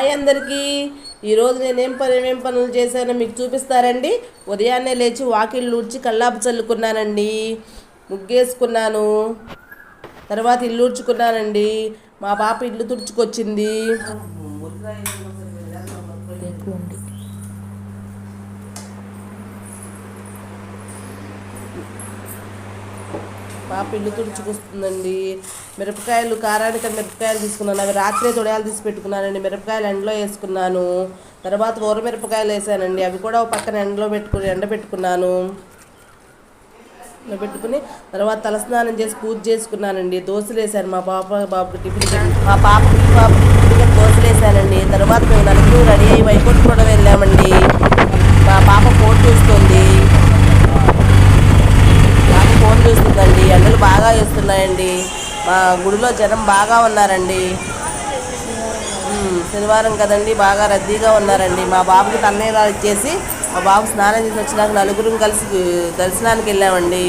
Hi అందరికీ. ఈరోజు నేనేం పనులు చేశానో మీకు చూపిస్తారండి. ఉదయాన్నే లేచి వాకిళ్ళు ఊడ్చి కల్లాపు చల్లుకున్నానండి, ముగ్గేసుకున్నాను, తర్వాత ఇల్లు ఊడ్చుకున్నానండి. మా పాప ఇల్లు తుడుచుకొచ్చింది. పాప ఇల్లు తుడుచుకొస్తుందండి. మిరపకాయలు కారానికి మిరపకాయలు తీసుకున్నాను. అవి రాత్రే తొడయాలు తీసి పెట్టుకున్నానండి. మిరపకాయలు ఎండలో వేసుకున్నాను. తర్వాత ఊరమిరపకాయలు వేసానండి. అవి కూడా ఒక పక్కన ఎండబెట్టుకున్నాను. పెట్టుకుని తర్వాత తలస్నానం చేసి పూజ చేసుకున్నానండి. దోశలు వేసాను మా బాబుకి టిఫిన్. మా పాపకి దోశలు వేసానండి. తర్వాత మేము నలుగురు రెడీ అయ్యి వైకుంఠ కూడా వెళ్ళామండి. మా పాప ఫోన్ చూస్తుంది. చూస్తుందండి. ఎండలు బాగా వేస్తున్నాయండి. మా గుడిలో జనం బాగా ఉన్నారండి. శనివారం కదండి, బాగా రద్దీగా ఉన్నారండి. మా బాబుకి తన్నీరాలు ఇచ్చేసి మా బాబు స్నానం చేసి వచ్చినాక నలుగురం కలిసి దర్శనానికి వెళ్ళామండి.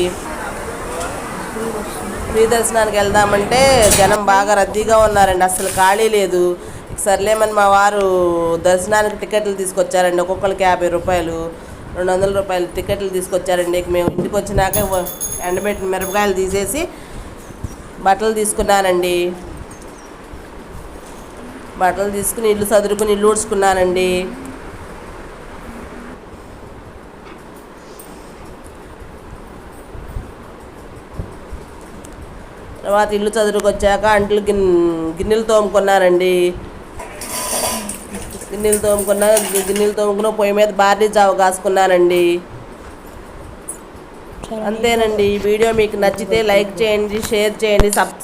ఫ్రీ దర్శనానికి వెళ్దామంటే జనం బాగా రద్దీగా ఉన్నారండి. అసలు ఖాళీ లేదు. సర్లేమని మా వారు దర్శనానికి టికెట్లు తీసుకొచ్చారండి. ఒక్కొక్కరికి 50 రూపాయలు, 200 రూపాయలు టికెట్లు తీసుకొచ్చారండి. మేము ఇంటికి వచ్చినాక ఎండబెట్టిన మిరపకాయలు తీసేసి బట్టలు తీసుకున్నానండి. బట్టలు తీసుకుని ఇల్లు సదురుకుని ఇల్లు ఊడ్చుకున్నానండి. తర్వాత ఇల్లు చదురుకొచ్చాక అంట్లు గిన్నెలు తోముకున్నానండి. గిన్నెలు తోముకున్న పొయ్యి మీద బార్లీ జావ కాసుకున్నానండి. అంతేనండి. ఈ వీడియో మీకు నచ్చితే లైక్ చేయండి, షేర్ చేయండి, సబ్స్క్రైబ్